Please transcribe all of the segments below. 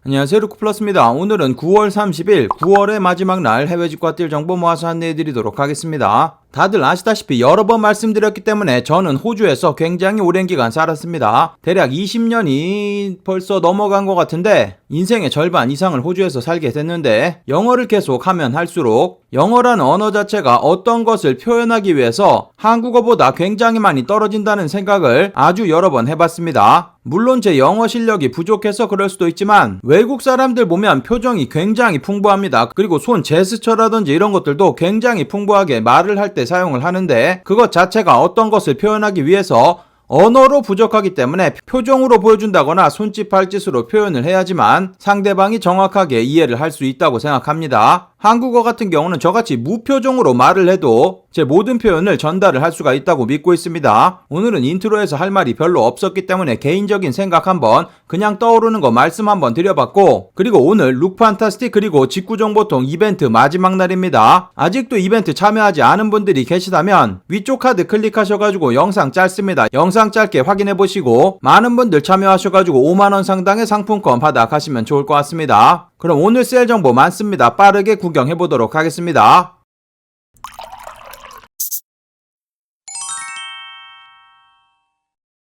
안녕하세요, 루크플러스입니다. 오늘은 9월 30일 9월의 마지막 날 해외 직과 뛸 정보 모아서 안내해 드리도록 하겠습니다. 다들 아시다시피 여러 번 말씀드렸기 때문에 저는 호주에서 굉장히 오랜 기간 살았습니다. 대략 20년이 벌써 넘어간 것 같은데 인생의 절반 이상을 호주에서 살게 됐는데 영어를 계속 하면 할수록 영어라는 언어 자체가 어떤 것을 표현하기 위해서 한국어보다 굉장히 많이 떨어진다는 생각을 아주 여러 번 해봤습니다. 물론 제 영어 실력이 부족해서 그럴 수도 있지만 외국 사람들 보면 표정이 굉장히 풍부합니다. 그리고 손 제스처라든지 이런 것들도 굉장히 풍부하게 말을 할 때 사용을 하는데 그것 자체가 어떤 것을 표현하기 위해서 언어로 부족하기 때문에 표정으로 보여준다거나 손짓 발짓으로 표현을 해야지만 상대방이 정확하게 이해를 할 수 있다고 생각합니다. 한국어 같은 경우는 저같이 무표정으로 말을 해도 제 모든 표현을 전달을 할 수가 있다고 믿고 있습니다. 오늘은 인트로에서 할 말이 별로 없었기 때문에 개인적인 생각 한번 그냥 떠오르는 거 말씀 한번 드려봤고, 그리고 오늘 룩판타스틱 그리고 직구정보통 이벤트 마지막 날입니다. 아직도 이벤트 참여하지 않은 분들이 계시다면 위쪽 카드 클릭하셔가지고 영상 짧습니다. 영상 짧게 확인해보시고 많은 분들 참여하셔가지고 5만원 상당의 상품권 받아 가시면 좋을 것 같습니다. 그럼 오늘 세일 정보 많습니다. 빠르게 구경해보도록 하겠습니다.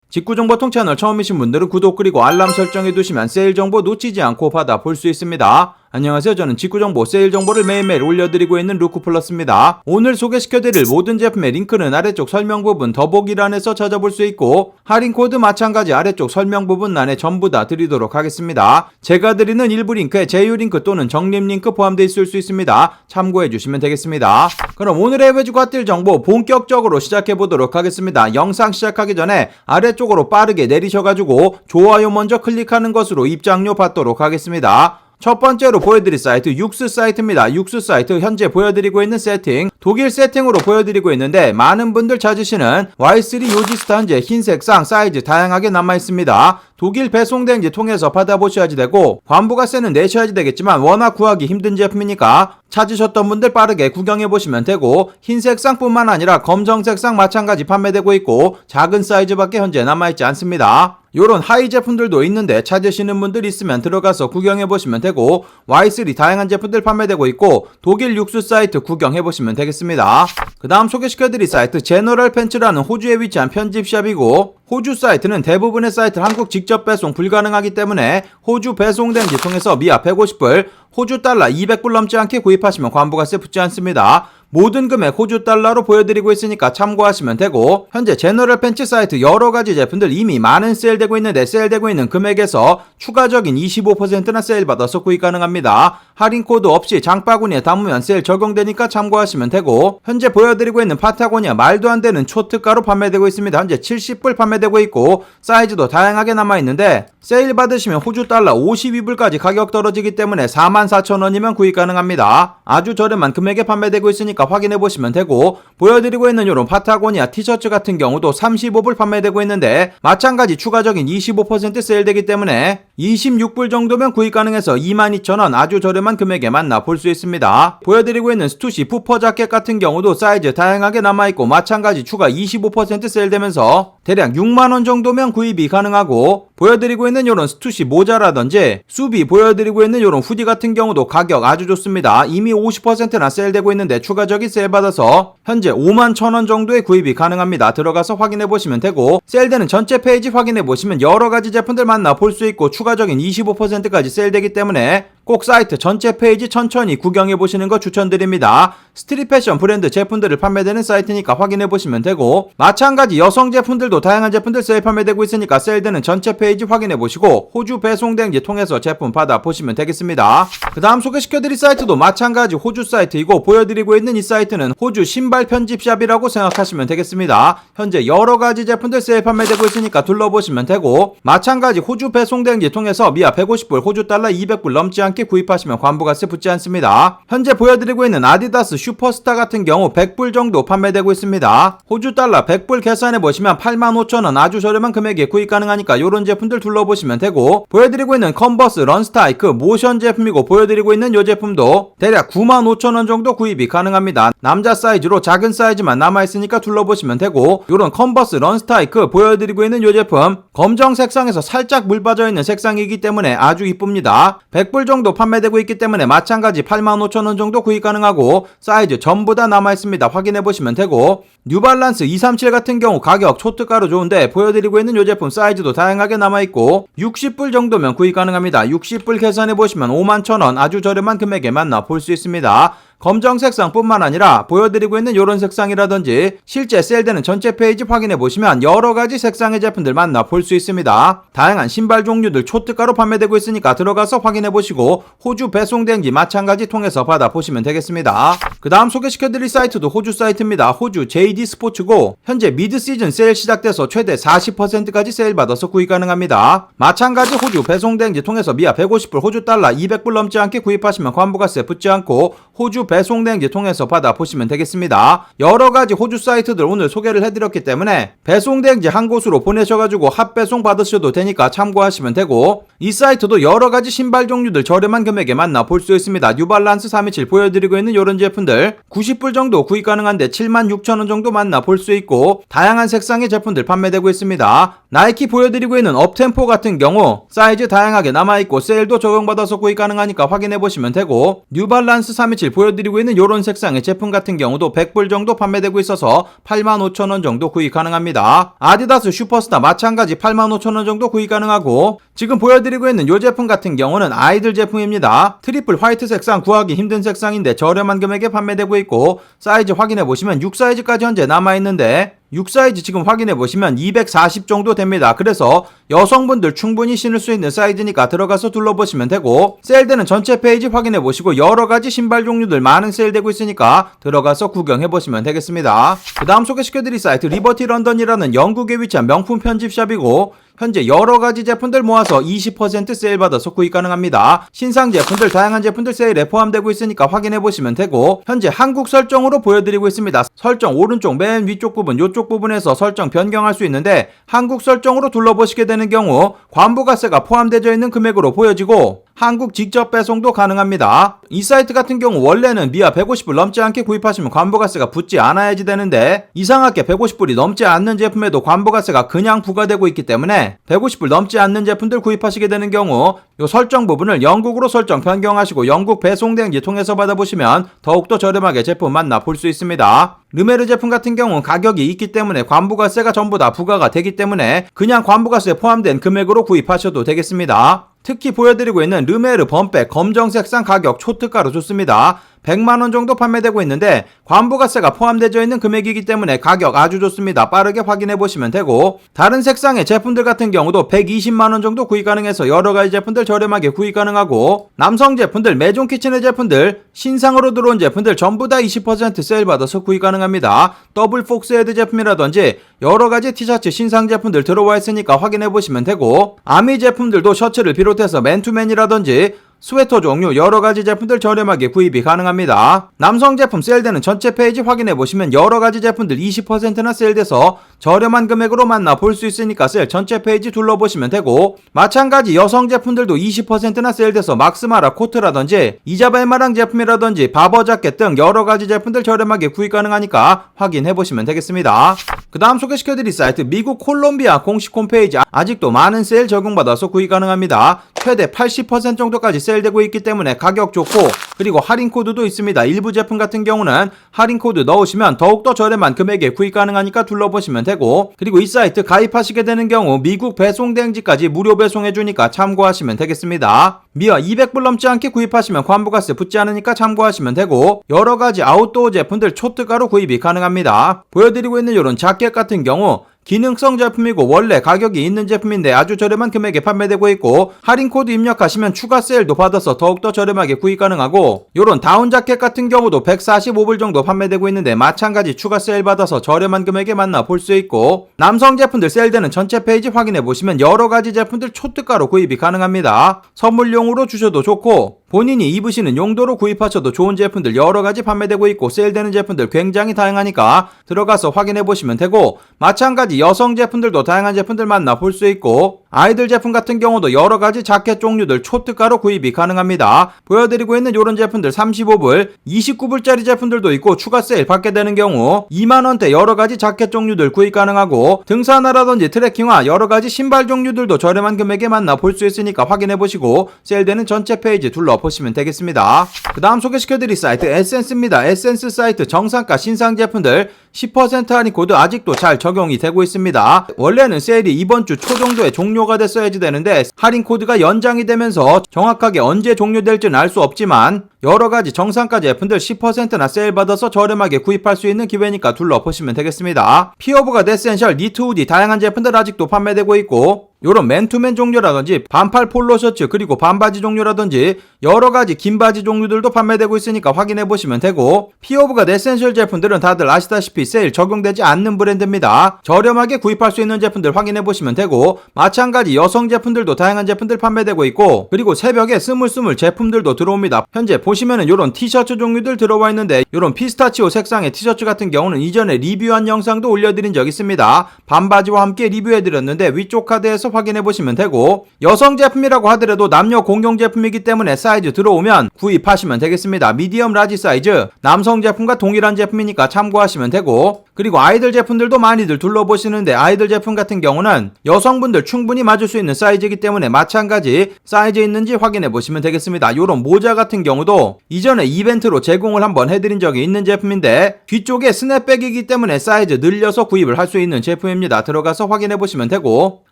직구정보통 채널 처음이신 분들은 구독 그리고 알람 설정해두시면 세일 정보 놓치지 않고 받아볼 수 있습니다. 안녕하세요. 저는 직구정보 세일 정보를 매일매일 올려드리고 있는 루크플러스입니다. 오늘 소개시켜드릴 모든 제품의 링크는 아래쪽 설명 부분 더보기란에서 찾아볼 수 있고 할인 코드 마찬가지 아래쪽 설명 부분란에 전부 다 드리도록 하겠습니다. 제가 드리는 일부 링크에 제휴 링크 또는 적립 링크 포함되어 있을 수 있습니다. 참고해주시면 되겠습니다. 그럼 오늘의 해외주가 뛸 정보 본격적으로 시작해보도록 하겠습니다. 영상 시작하기 전에 아래쪽으로 빠르게 내리셔가지고 좋아요 먼저 클릭하는 것으로 입장료 받도록 하겠습니다. 첫 번째로 보여드릴 사이트 육스 사이트입니다. 육스 사이트 현재 보여드리고 있는 세팅 독일 세팅으로 보여드리고 있는데 많은 분들 찾으시는 Y3 요지스타 현재 흰색 쌍 사이즈 다양하게 남아있습니다. 독일 배송 대행지 통해서 받아보셔야지 되고 관부가세는 내셔야지 되겠지만 워낙 구하기 힘든 제품이니까 찾으셨던 분들 빠르게 구경해보시면 되고 흰색 쌍뿐만 아니라 검정색 쌍 마찬가지 판매되고 있고 작은 사이즈밖에 현재 남아있지 않습니다. 요런 하이 제품들도 있는데 찾으시는 분들 있으면 들어가서 구경해보시면 되고 Y3 다양한 제품들 판매되고 있고 독일 육수 사이트 구경해보시면 되겠습니다. 그 다음 소개시켜드릴 사이트 제너럴 팬츠라는 호주에 위치한 편집샵이고 호주 사이트는 대부분의 사이트 한국 직접 배송 불가능하기 때문에 호주 배송 대행지 통해서 미아 150불 호주 달러 200불 넘지 않게 구입하시면 관부가세 붙지 않습니다. 모든 금액 호주 달러로 보여드리고 있으니까 참고하시면 되고 현재 제너럴 팬츠 사이트 여러가지 제품들 이미 많은 세일되고 있는데 세일되고 있는 금액에서 추가적인 25%나 세일받아서 구입 가능합니다. 할인 코드 없이 장바구니에 담으면 세일 적용되니까 참고하시면 되고 현재 보여드리고 있는 파타고니아 말도 안 되는 초특가로 판매되고 있습니다. 현재 70불 판매되고 있고 사이즈도 다양하게 남아있는데 세일 받으시면 호주 달러 52불까지 가격 떨어지기 때문에 44,000원이면 구입 가능합니다. 아주 저렴한 금액에 판매되고 있으니까 확인해보시면 되고 보여드리고 있는 이런 파타고니아 티셔츠 같은 경우도 35불 판매되고 있는데 마찬가지 추가적인 25% 세일되기 때문에 26불 정도면 구입 가능해서 22,000원 아주 저렴한 금액에 만나볼 수 있습니다. 보여드리고 있는 스투시 푸퍼 자켓 같은 경우도 사이즈 다양하게 남아있고 마찬가지 추가 25% 세일되면서 대략 6만원 정도면 구입이 가능하고 보여드리고 있는 이런 스투시 모자라든지 수비 보여드리고 있는 이런 후디 같은 경우도 가격 아주 좋습니다. 이미 50%나 세일되고 있는데 추가적인 세일 받아서 현재 51,000원 정도의 구입이 가능합니다. 들어가서 확인해보시면 되고 세일되는 전체 페이지 확인해보시면 여러가지 제품들 만나볼 수 있고 추가적인 25%까지 세일되기 때문에 꼭 사이트 전체 페이지 천천히 구경해보시는 거 추천드립니다. 스트릿 패션 브랜드 제품들을 판매되는 사이트니까 확인해보시면 되고 마찬가지 여성 제품들도 다양한 제품들 세일 판매되고 있으니까 세일되는 전체 페이지 확인해보시고 호주 배송 대행지 통해서 제품 받아보시면 되겠습니다. 그 다음 소개시켜드릴 사이트도 마찬가지 호주 사이트이고 보여드리고 있는 이 사이트는 호주 신발 편집샵이라고 생각하시면 되겠습니다. 현재 여러가지 제품들 세일 판매되고 있으니까 둘러보시면 되고 마찬가지 호주 배송 대행지 통해서 미아 150불 호주 달러 200불 넘지 않게 않게 구입하시면 관부가세 붙지 않습니다. 현재 보여드리고 있는 아디다스 슈퍼스타 같은 경우 100불 정도 판매되고 있습니다. 호주 달러 100불 계산해 보시면 85,000원 아주 저렴한 금액에 구입 가능하니까 이런 제품들 둘러보시면 되고, 보여드리고 있는 컨버스 런스타이크 모션 제품이고 보여드리고 있는 이 제품도 대략 95,000원 정도 구입이 가능합니다. 남자 사이즈로 작은 사이즈만 남아있으니까 둘러보시면 되고, 이런 컨버스 런스타이크 보여드리고 있는 이 제품 검정 색상에서 살짝 물 빠져있는 색상이기 때문에 아주 이쁩니다. 100불 정도 판매되고 있기 때문에 마찬가지 85,000원 정도 구입 가능하고 사이즈 전부 다 남아있습니다. 확인해보시면 되고, 뉴발란스 237 같은 경우 가격 초특가로 좋은데 보여드리고 있는 이 제품 사이즈도 다양하게 남아있고 60불 정도면 구입 가능합니다. 60불 계산해보시면 51,000원 아주 저렴한 금액에 만나 볼 수 있습니다. 검정 색상 뿐만 아니라 보여드리고 있는 이런 색상이라든지 실제 세일되는 전체 페이지 확인해보시면 여러가지 색상의 제품들 만나 볼 수 있습니다. 다양한 신발 종류들 초특가로 판매되고 있으니까 들어가서 확인해보시고 호주 배송된지 마찬가지 통해서 받아보시면 되겠습니다. 그 다음 소개시켜드릴 사이트도 호주 사이트입니다. 호주 JD 스포츠고 현재 미드시즌 세일 시작돼서 최대 40%까지 세일 받아서 구입 가능합니다. 마찬가지 호주 배송된지 통해서 미아 150불 호주 달러 200불 넘지 않게 구입하시면 관부가세 붙지 않고 호주 배송된지 통해서 받아보시면 되겠습니다. 여러가지 호주 사이트들 오늘 소개를 해드렸기 때문에 배송된지 한 곳으로 보내셔가지고 핫배송 받으셔도 되니까 참고하시면 되고, 이 사이트도 여러가지 신발 종류들 저렴한 금액에 만나 볼 수 있습니다. 뉴발란스 327 보여드리고 있는 이런 제품들 90불 정도 구입 가능한데 76,000원 정도 만나 볼 수 있고 다양한 색상의 제품들 판매되고 있습니다. 나이키 보여드리고 있는 업템포 같은 경우 사이즈 다양하게 남아있고 세일도 적용받아서 구입 가능하니까 확인해보시면 되고, 뉴발란스 327 보여드리고 있는 이런 색상의 제품 같은 경우도 100불 정도 판매되고 있어서 85,000원 정도 구입 가능합니다. 아디다스 슈퍼스타 마찬가지 85,000원 정도 구입 가능하고, 지금 보여드리고 있는 이 제품 같은 경우는 아이들 제품입니다. 트리플 화이트 색상 구하기 힘든 색상인데 저렴한 금액에 판매되고 있고 사이즈 확인해보시면 6 사이즈까지 현재 남아있는데 6 사이즈 지금 확인해보시면 240 정도 됩니다. 그래서 여성분들 충분히 신을 수 있는 사이즈니까 들어가서 둘러보시면 되고, 세일되는 전체 페이지 확인해보시고 여러가지 신발 종류들 많은 세일되고 있으니까 들어가서 구경해보시면 되겠습니다. 그 다음 소개시켜드릴 사이트 리버티 런던이라는 영국에 위치한 명품 편집샵이고 현재 여러가지 제품들 모아서 20% 세일 받아서 구입 가능합니다. 신상 제품들 다양한 제품들 세일에 포함되고 있으니까 확인해보시면 되고, 현재 한국 설정으로 보여드리고 있습니다. 설정 오른쪽 맨 위쪽 부분 요쪽 부분에서 설정 변경할 수 있는데 한국 설정으로 둘러보시게 되는 경우 관부가세가 포함되어 있는 금액으로 보여지고 한국 직접 배송도 가능합니다. 이 사이트 같은 경우 원래는 미아 150불 넘지 않게 구입하시면 관부가세가 붙지 않아야지 되는데 이상하게 150불이 넘지 않는 제품에도 관부가세가 그냥 부과되고 있기 때문에 150불 넘지 않는 제품들 구입하시게 되는 경우 이 설정 부분을 영국으로 설정 변경하시고 영국 배송대행지 통해서 받아보시면 더욱더 저렴하게 제품 만나 볼 수 있습니다. 르메르 제품 같은 경우는 가격이 있기 때문에 관부가세가 전부 다 부과가 되기 때문에 그냥 관부가세에 포함된 금액으로 구입하셔도 되겠습니다. 특히 보여드리고 있는 르메르 범백 검정색상 가격 초특가로 좋습니다. 100만원 정도 판매되고 있는데 관부가세가 포함되어 있는 금액이기 때문에 가격 아주 좋습니다. 빠르게 확인해보시면 되고, 다른 색상의 제품들 같은 경우도 120만원 정도 구입 가능해서 여러가지 제품들 저렴하게 구입 가능하고, 남성 제품들 메종 키친의 제품들 신상으로 들어온 제품들 전부 다 20% 세일 받아서 구입 가능합니다. 더블 폭스 헤드 제품이라든지 여러가지 티셔츠 신상 제품들 들어와 있으니까 확인해보시면 되고, 아미 제품들도 셔츠를 비롯해서 맨투맨이라든지 스웨터 종류 여러가지 제품들 저렴하게 구입이 가능합니다. 남성 제품 세일되는 전체 페이지 확인해보시면 여러가지 제품들 20%나 세일돼서 저렴한 금액으로 만나 볼 수 있으니까 세일 전체 페이지 둘러보시면 되고, 마찬가지 여성 제품들도 20%나 세일돼서 막스마라 코트라든지 이자벨마랑 제품이라든지 바버 자켓 등 여러가지 제품들 저렴하게 구입 가능하니까 확인해보시면 되겠습니다. 그 다음 소개시켜드릴 사이트 미국 콜롬비아 공식 홈페이지 아직도 많은 세일 적용받아서 구입 가능합니다. 최대 80% 정도까지 세일되고 있기 때문에 가격 좋고, 그리고 할인 코드도 있습니다. 일부 제품 같은 경우는 할인 코드 넣으시면 더욱더 저렴한 금액에 구입 가능하니까 둘러보시면 되고, 그리고 이 사이트 가입하시게 되는 경우 미국 배송 대행지까지 무료 배송해주니까 참고하시면 되겠습니다. 미아 200불 넘지 않게 구입하시면 관부가세 붙지 않으니까 참고하시면 되고, 여러가지 아웃도어 제품들 초특가로 구입이 가능합니다. 보여드리고 있는 이런 자켓 같은 경우 기능성 제품이고 원래 가격이 있는 제품인데 아주 저렴한 금액에 판매되고 있고, 할인 코드 입력하시면 추가 세일도 받아서 더욱더 저렴하게 구입 가능하고, 요런 다운 자켓 같은 경우도 145불 정도 판매되고 있는데 마찬가지 추가 세일 받아서 저렴한 금액에 만나 볼 수 있고, 남성 제품들 세일되는 전체 페이지 확인해 보시면 여러가지 제품들 초특가로 구입이 가능합니다. 선물용으로 주셔도 좋고 본인이 입으시는 용도로 구입하셔도 좋은 제품들 여러가지 판매되고 있고 세일되는 제품들 굉장히 다양하니까 들어가서 확인해 보시면 되고, 마찬가지 여성 제품들도 다양한 제품들 만나볼 수 있고, 아이들 제품 같은 경우도 여러가지 자켓 종류들 초특가로 구입이 가능합니다. 보여드리고 있는 이런 제품들 35불, 29불짜리 제품들도 있고 추가 세일 받게 되는 경우 2만원대 여러가지 자켓 종류들 구입 가능하고, 등산화라든지 트레킹화 여러가지 신발 종류들도 저렴한 금액에 만나볼 수 있으니까 확인해보시고 세일되는 전체 페이지 둘러보시면 되겠습니다. 그 다음 소개시켜드릴 사이트 에센스입니다. 에센스 사이트 정상가 신상 제품들 10% 할인 코드 아직도 잘 적용이 되고 있습니다. 원래는 세일이 이번 주 초 정도에 종료가 됐어야지 되는데 할인 코드가 연장이 되면서 정확하게 언제 종료될지는 알 수 없지만 여러가지 정상가 제품들 10%나 세일 받아서 저렴하게 구입할 수 있는 기회니까 둘러보시면 되겠습니다. 피어브가 데센셜, 니트 후디 다양한 제품들 아직도 판매되고 있고, 요런 맨투맨 종류라든지 반팔 폴로 셔츠 그리고 반바지 종류라든지 여러가지 긴 바지 종류들도 판매되고 있으니까 확인해보시면 되고, 피어브가 데센셜 제품들은 다들 아시다시피 세일 적용되지 않는 브랜드입니다. 저렴하게 구입할 수 있는 제품들 확인해보시면 되고, 마찬가지 여성 제품들도 다양한 제품들 판매되고 있고, 그리고 새벽에 스물스물 제품들도 들어옵니다. 현재 보시면은 요런 티셔츠 종류들 들어와 있는데, 요런 피스타치오 색상의 티셔츠 같은 경우는 이전에 리뷰한 영상도 올려드린 적 있습니다. 반바지와 함께 리뷰해드렸는데 위쪽 카드에서 확인해보시면 되고, 여성 제품이라고 하더라도 남녀 공용 제품이기 때문에 사이즈 들어오면 구입하시면 되겠습니다. 미디엄 라지 사이즈, 남성 제품과 동일한 제품이니까 참고하시면 되고, 그리고 아이들 제품들도 많이들 둘러보시는데 아이들 제품 같은 경우는 여성분들 충분히 맞을 수 있는 사이즈이기 때문에 마찬가지 사이즈 있는지 확인해보시면 되겠습니다. 요런 모자 같은 경우도 이전에 이벤트로 제공을 한번 해드린 적이 있는 제품인데 뒤쪽에 스냅백이기 때문에 사이즈 늘려서 구입을 할 수 있는 제품입니다. 들어가서 확인해보시면 되고,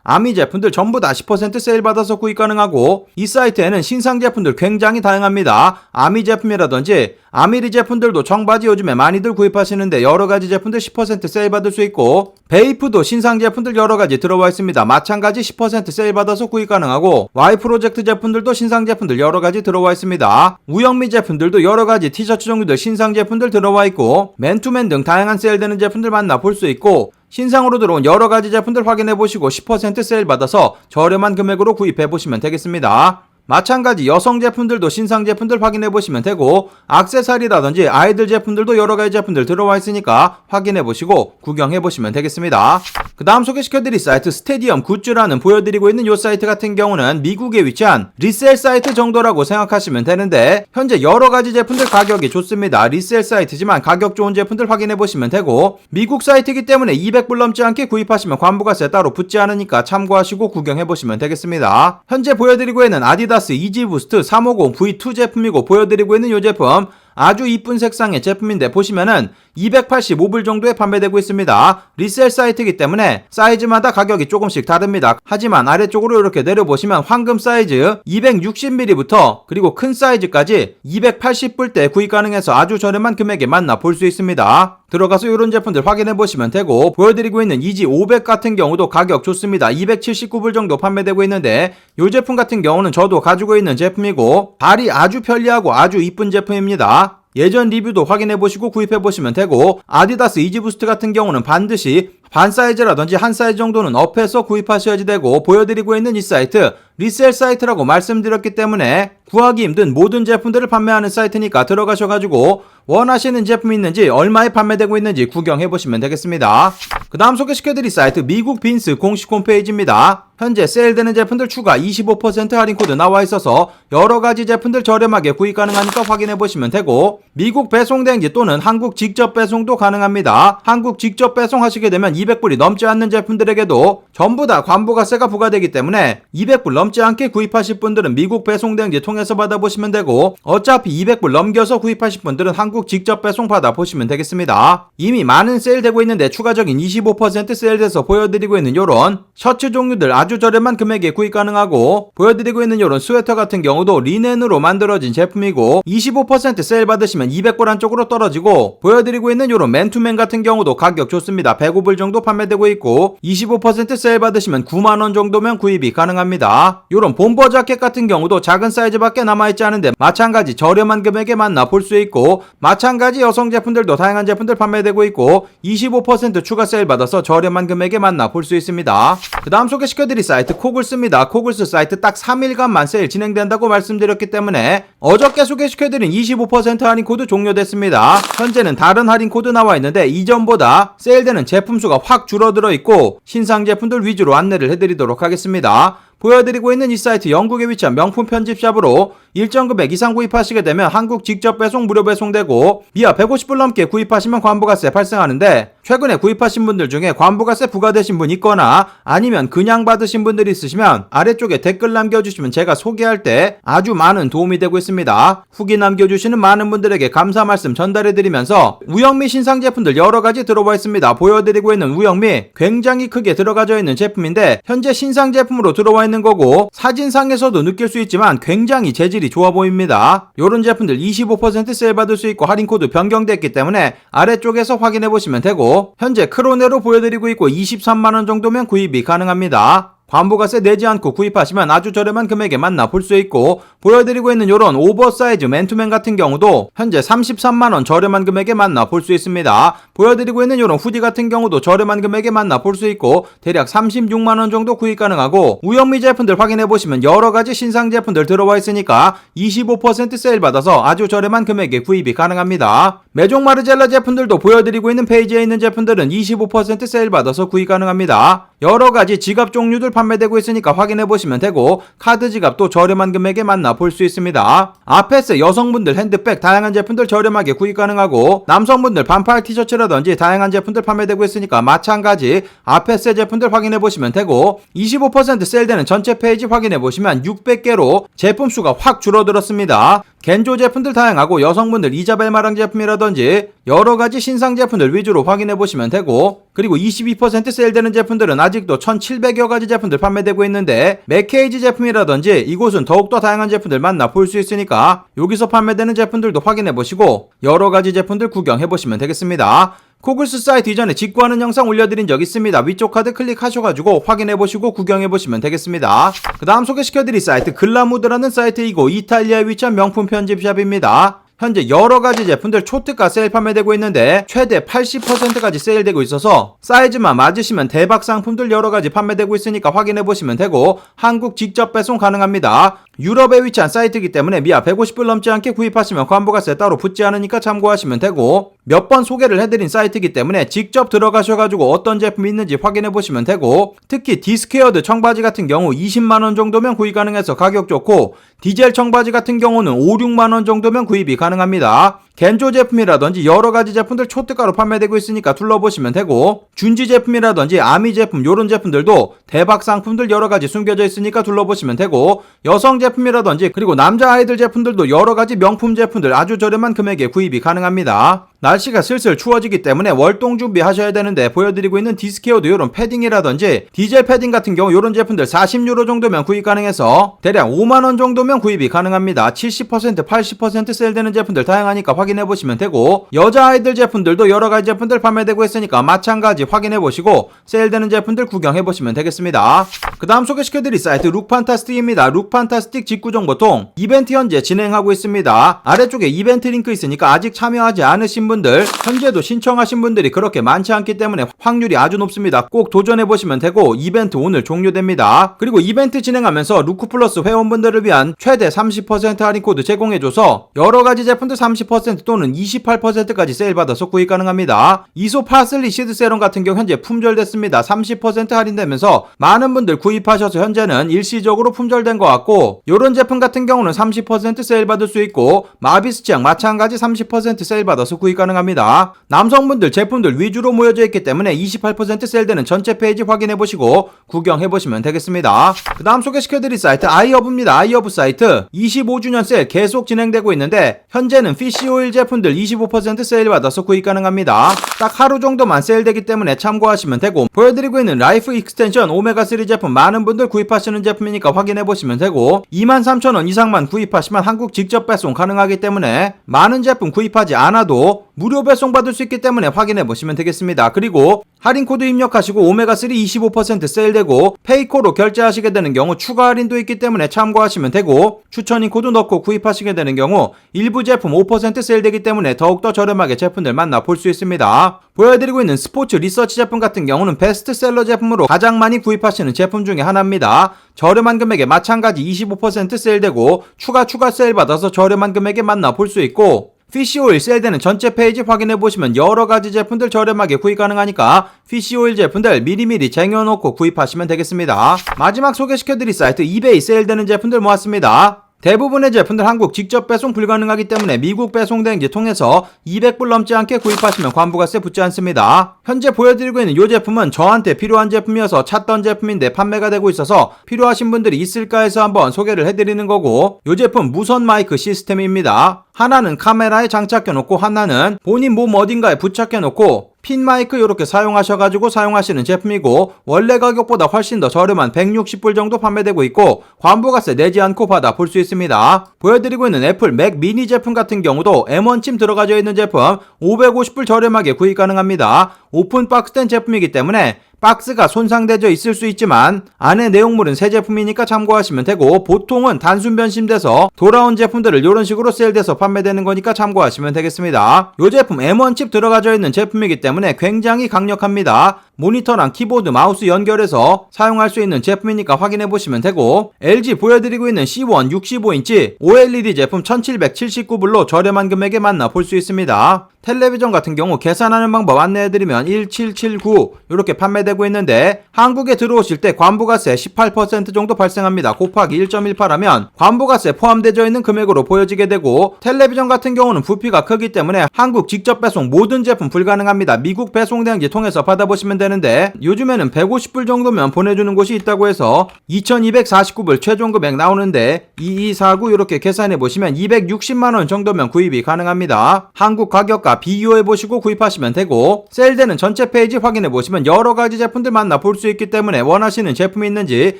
아미 제품들 전부 다 10% 세일 받아서 구입 가능하고, 이 사이트에는 신상 제품들 굉장히 다양합니다. 아미 제품이라든지 아미리 제품들도 청바지 요즘에 많이들 구입하시는데 여러가지 제품들 10% 세일 받을 수 있고, 베이프도 신상 제품들 여러가지 들어와 있습니다. 마찬가지 10% 세일 받아서 구입 가능하고, Y 프로젝트 제품들도 신상 제품들 여러가지 들어와 있습니다. 우영미 제품들도 여러가지 티셔츠 종류들 신상 제품들 들어와 있고, 맨투맨 등 다양한 세일되는 제품들 만나볼 수 있고, 신상으로 들어온 여러가지 제품들 확인해보시고 10% 세일 받아서 저렴한 금액으로 구입해보시면 되겠습니다. 마찬가지 여성 제품들도 신상 제품들 확인해보시면 되고, 액세서리라든지 아이들 제품들도 여러가지 제품들 들어와 있으니까 확인해보시고 구경해보시면 되겠습니다. 그 다음 소개시켜드릴 사이트 스테디엄 굿즈라는 보여드리고 있는 이 사이트 같은 경우는 미국에 위치한 리셀 사이트 정도라고 생각하시면 되는데, 현재 여러가지 제품들 가격이 좋습니다. 리셀 사이트지만 가격 좋은 제품들 확인해보시면 되고, 미국 사이트이기 때문에 200불 넘지 않게 구입하시면 관부가세 따로 붙지 않으니까 참고하시고 구경해보시면 되겠습니다. 현재 보여드리고 있는 아디다스 이지부스트 350 V2 제품이고, 보여드리고 있는 이 제품 아주 이쁜 색상의 제품인데 보시면은 285불 정도에 판매되고 있습니다. 리셀 사이트이기 때문에 사이즈마다 가격이 조금씩 다릅니다. 하지만 아래쪽으로 이렇게 내려보시면 황금 사이즈 260mm부터 그리고 큰 사이즈까지 280불대 구입 가능해서 아주 저렴한 금액에 만나볼 수 있습니다. 들어가서 이런 제품들 확인해보시면 되고, 보여드리고 있는 이지 500 같은 경우도 가격 좋습니다. 279불 정도 판매되고 있는데 이 제품 같은 경우는 저도 가지고 있는 제품이고 발이 아주 편리하고 아주 이쁜 제품입니다. 예전 리뷰도 확인해보시고 구입해보시면 되고, 아디다스 이지부스트 같은 경우는 반드시 반 사이즈라든지 한 사이즈 정도는 업해서 구입하셔야지 되고, 보여드리고 있는 이 사이트 리셀 사이트라고 말씀드렸기 때문에 구하기 힘든 모든 제품들을 판매하는 사이트니까 들어가셔가지고 원하시는 제품이 있는지 얼마에 판매되고 있는지 구경해보시면 되겠습니다. 그 다음 소개시켜드릴 사이트 미국 빈스 공식 홈페이지입니다. 현재 세일되는 제품들 추가 25% 할인 코드 나와 있어서 여러가지 제품들 저렴하게 구입 가능하니까 확인해보시면 되고, 미국 배송 대행지 또는 한국 직접 배송도 가능합니다. 한국 직접 배송 하시게 되면 200불이 넘지 않는 제품들에게도 전부 다 관부가세가 부과되기 때문에 200불 넘지 않게 구입하실 분들은 미국 배송 대행지 통해서 받아보시면 되고, 어차피 200불 넘겨서 구입하실 분들은 한국 직접 배송 받아보시면 되겠습니다. 이미 많은 세일되고 있는데 추가적인 25% 세일돼서 보여드리고 있는 요런 셔츠 종류들 아주 저렴한 금액에 구입 가능하고, 보여드리고 있는 요런 스웨터 같은 경우도 리넨으로 만들어진 제품이고 25% 세일 받으시면 200불 안쪽으로 떨어지고, 보여드리고 있는 요런 맨투맨 같은 경우도 가격 좋습니다. 105불 정도 판매되고 있고 25% 세일 받으시면 9만원 정도면 구입이 가능합니다. 요런 bomber 자켓 같은 경우도 작은 사이즈밖에 남아있지 않은데 마찬가지 저렴한 금액에 만나볼 수 있고, 마찬가지 여성 제품들도 다양한 제품들 판매되고 있고 25% 추가 세일 받아서 저렴한 금액에 만나볼 수 있습니다. 그 다음 소개시켜드릴 소개시켜드릴 사이트 코글스입니다. 코글스 사이트 딱 3일간만 세일 진행된다고 말씀드렸기 때문에 어저께 소개시켜드린 25% 할인 코드 종료됐습니다. 현재는 다른 할인 코드 나와 있는데 이전보다 세일되는 제품 수가 확 줄어들어 있고 신상 제품들 위주로 안내를 해드리도록 하겠습니다. 보여드리고 있는 이 사이트 영국에 위치한 명품 편집샵으로 일정 금액 이상 구입하시게 되면 한국 직접 배송 무료 배송되고 미아 150불 넘게 구입하시면 관부가세 발생하는데 최근에 구입하신 분들 중에 관부가세 부과되신 분 있거나 아니면 그냥 받으신 분들이 있으시면 아래쪽에 댓글 남겨주시면 제가 소개할 때 아주 많은 도움이 되고 있습니다. 후기 남겨주시는 많은 분들에게 감사 말씀 전달해드리면서 우영미 신상 제품들 여러가지 들어와 있습니다. 보여드리고 있는 우영미 굉장히 크게 들어가져 있는 제품인데 현재 신상 제품으로 들어와 있는 거고 사진상에서도 느낄 수 있지만 굉장히 재질이 좋아 보입니다. 요런 제품들 25% 세일 받을 수 있고 할인 코드 변경됐기 때문에 아래쪽에서 확인해 보시면 되고 현재 크로네로 보여드리고 있고 23만원 정도면 구입이 가능합니다. 관부가세 내지 않고 구입하시면 아주 저렴한 금액에 만나볼 수 있고 보여드리고 있는 요런 오버사이즈 맨투맨 같은 경우도 현재 33만원 저렴한 금액에 만나볼 수 있습니다. 보여드리고 있는 요런 후디 같은 경우도 저렴한 금액에 만나볼 수 있고 대략 36만원 정도 구입 가능하고 우영미 제품들 확인해보시면 여러가지 신상 제품들 들어와 있으니까 25% 세일 받아서 아주 저렴한 금액에 구입이 가능합니다. 메종 마르젤라 제품들도 보여드리고 있는 페이지에 있는 제품들은 25% 세일 받아서 구입 가능합니다. 여러가지 지갑 종류들 판매되고 있으니까 확인해보시면 되고 카드 지갑도 저렴한 금액에 만나볼 수 있습니다. 아페스 여성분들 핸드백 다양한 제품들 저렴하게 구입 가능하고 남성분들 반팔 티셔츠라든지 다양한 제품들 판매되고 있으니까 마찬가지 아페스 제품들 확인해보시면 되고 25% 세일되는 전체 페이지 확인해보시면 600개로 제품 수가 확 줄어들었습니다. 겐조 제품들 다양하고 여성분들 이자벨 마랑 제품이라든지 여러가지 신상 제품들 위주로 확인해보시면 되고 그리고 22% 세일되는 제품들은 아직도 1700여 가지 제품들 판매되고 있는데 맥케이지 제품이라든지 이곳은 더욱더 다양한 제품들 만나볼 수 있으니까 여기서 판매되는 제품들도 확인해보시고 여러가지 제품들 구경해보시면 되겠습니다. 코글스 사이트 이전에 직구하는 영상 올려드린 적 있습니다. 위쪽 카드 클릭하셔가지고 확인해보시고 구경해보시면 되겠습니다. 그 다음 소개시켜드릴 사이트 글라무드라는 사이트이고 이탈리아에 위치한 명품 편집샵입니다. 현재 여러가지 제품들 초특가 세일 판매되고 있는데 최대 80%까지 세일되고 있어서 사이즈만 맞으시면 대박 상품들 여러가지 판매되고 있으니까 확인해보시면 되고 한국 직접 배송 가능합니다. 유럽에 위치한 사이트이기 때문에 미아 150불 넘지 않게 구입하시면 관부가세 따로 붙지 않으니까 참고하시면 되고 몇 번 소개를 해드린 사이트이기 때문에 직접 들어가셔가지고 어떤 제품이 있는지 확인해보시면 되고 특히 디스케어드 청바지 같은 경우 20만원 정도면 구입 가능해서 가격 좋고 디젤 청바지 같은 경우는 5, 6만원 정도면 구입이 가능합니다. 겐조 제품이라든지 여러가지 제품들 초특가로 판매되고 있으니까 둘러보시면 되고 준지 제품이라든지 아미 제품 요런 제품들도 대박 상품들 여러가지 숨겨져 있으니까 둘러보시면 되고 여성 제품이라든지 그리고 남자 아이들 제품들도 여러가지 명품 제품들 아주 저렴한 금액에 구입이 가능합니다. 날씨가 슬슬 추워지기 때문에 월동 준비하셔야 되는데 보여드리고 있는 디스케어도 요런 패딩이라든지 디젤 패딩 같은 경우 요런 제품들 40유로 정도면 구입 가능해서 대략 5만원 정도면 구입이 가능합니다. 70% 80% 세일되는 제품들 다양하니까 확인해보시면 되고 여자아이들 제품들도 여러가지 제품들 판매되고 있으니까 마찬가지 확인해보시고 세일되는 제품들 구경해보시면 되겠습니다. 그 다음 소개시켜드릴 사이트 룩판타스틱입니다. 룩판타스틱 직구정보통 이벤트 현재 진행하고 있습니다. 아래쪽에 이벤트 링크 있으니까 아직 참여하지 않으신 분들 현재도 신청하신 분들이 그렇게 많지 않기 때문에 확률이 아주 높습니다. 꼭 도전해보시면 되고 이벤트 오늘 종료됩니다. 그리고 이벤트 진행하면서 루크플러스 회원분들을 위한 최대 30% 할인 코드 제공해줘서 여러가지 제품들 30% 또는 28%까지 세일받아서 구입 가능합니다. 이소 파슬리 시드 세럼 같은 경우 현재 품절됐습니다. 30% 할인되면서 많은 분들 구입하셔서 현재는 일시적으로 품절된 것 같고 요런 제품 같은 경우는 30% 세일받을 수 있고 마비스 치약 마찬가지 30% 세일받아서 구입 가능합니다. 남성분들 제품들 위주로 모여져 있기 때문에 28% 세일되는 전체 페이지 확인해보시고 구경해보시면 되겠습니다. 그 다음 소개시켜드릴 사이트 아이허브입니다. 아이허브 사이트 25주년 세일 계속 진행되고 있는데 현재는 피쉬오일 제품들 25% 세일 받아서 구입 가능합니다. 딱 하루 정도만 세일되기 때문에 참고하시면 되고 보여드리고 있는 라이프 익스텐션 오메가3 제품 많은 분들 구입하시는 제품이니까 확인해보시면 되고 23,000원 이상만 구입하시면 한국 직접 배송 가능하기 때문에 많은 제품 구입하지 않아도 무료 배송 받을 수 있기 때문에 확인해 보시면 되겠습니다. 그리고 할인 코드 입력하시고 오메가3 25% 세일되고 페이코로 결제하시게 되는 경우 추가 할인도 있기 때문에 참고하시면 되고, 추천인 코드 넣고 구입하시게 되는 경우 일부 제품 5% 세일되기 때문에 더욱더 저렴하게 제품들 만나볼 수 있습니다. 보여드리고 있는 스포츠 리서치 제품 같은 경우는 베스트셀러 제품으로 가장 많이 구입하시는 제품 중에 하나입니다. 저렴한 금액에 마찬가지 25% 세일되고 추가 세일 받아서 저렴한 금액에 만나볼 수 있고, 피쉬오일 세일되는 전체 페이지 확인해보시면 여러가지 제품들 저렴하게 구입 가능하니까 피쉬오일 제품들 미리미리 쟁여놓고 구입하시면 되겠습니다. 마지막 소개시켜드릴 사이트 이베이 세일되는 제품들 모았습니다. 대부분의 제품들 한국 직접 배송 불가능하기 때문에 미국 배송 대행지 통해서 200불 넘지 않게 구입하시면 관부가세 붙지 않습니다. 현재 보여드리고 있는 이 제품은 저한테 필요한 제품이어서 찾던 제품인데 판매가 되고 있어서 필요하신 분들이 있을까 해서 한번 소개를 해드리는 거고, 이 제품 무선 마이크 시스템입니다. 하나는 카메라에 장착해 놓고 하나는 본인 몸 어딘가에 부착해 놓고 핀 마이크 이렇게 사용하셔가지고 사용하시는 제품이고, 원래 가격보다 훨씬 더 저렴한 160불 정도 판매되고 있고 관부가세 내지 않고 받아볼 수 있습니다. 보여드리고 있는 애플 맥 미니 제품 같은 경우도 M1 침 들어가져 있는 제품 550불 저렴하게 구입 가능합니다. 오픈 박스된 제품이기 때문에 박스가 손상되어 있을 수 있지만 안에 내용물은 새 제품이니까 참고하시면 되고, 보통은 단순 변심돼서 돌아온 제품들을 이런 식으로 세일돼서 판매되는 거니까 참고하시면 되겠습니다. 이 제품 M1 칩 들어가져 있는 제품이기 때문에 굉장히 강력합니다. 모니터랑 키보드, 마우스 연결해서 사용할 수 있는 제품이니까 확인해 보시면 되고, LG 보여드리고 있는 C1 65인치 OLED 제품 1779불로 저렴한 금액에 만나볼 수 있습니다. 텔레비전 같은 경우 계산하는 방법 안내해드리면 1779 이렇게 판매되고 있는데, 한국에 들어오실 때 관부가세 18% 정도 발생합니다. 곱하기 1.18 하면 관부가세 포함되어 있는 금액으로 보여지게 되고, 텔레비전 같은 경우는 부피가 크기 때문에 한국 직접 배송 모든 제품 불가능합니다. 미국 배송 대행지 통해서 받아보시면 되는데, 요즘에는 150불 정도면 보내주는 곳이 있다고 해서 2249불 최종 금액 나오는데 2249 이렇게 계산해 보시면 260만원 정도면 구입이 가능합니다. 한국 가격과 비교해 보시고 구입하시면 되고, 세일되는 전체 페이지 확인해 보시면 여러가지 제품들 만나볼 수 있기 때문에 원하시는 제품이 있는지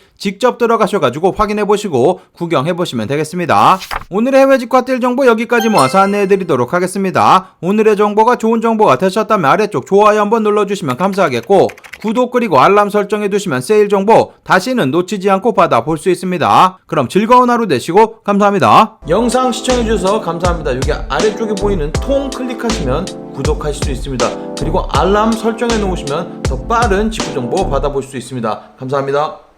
직접 들어가셔가지고 확인해 보시고 구경해 보시면 되겠습니다. 오늘의 해외 직구 핫딜 정보 여기까지 모아서 안내해 드리도록 하겠습니다. 오늘의 정보가 좋은 정보가 되셨다면 아래쪽 좋아요 한번 눌러주시면 감사하겠고, 구독 그리고 알람 설정해 두시면 세일 정보 다시는 놓치지 않고 받아볼 수 있습니다. 그럼 즐거운 하루 되시고 감사합니다. 영상 시청해 주셔서 감사합니다. 여기 아래쪽에 보이는 통 클릭하시면 구독하실 수 있습니다. 그리고 알람 설정해 놓으시면 더 빠른 직구 정보 받아볼 수 있습니다. 감사합니다.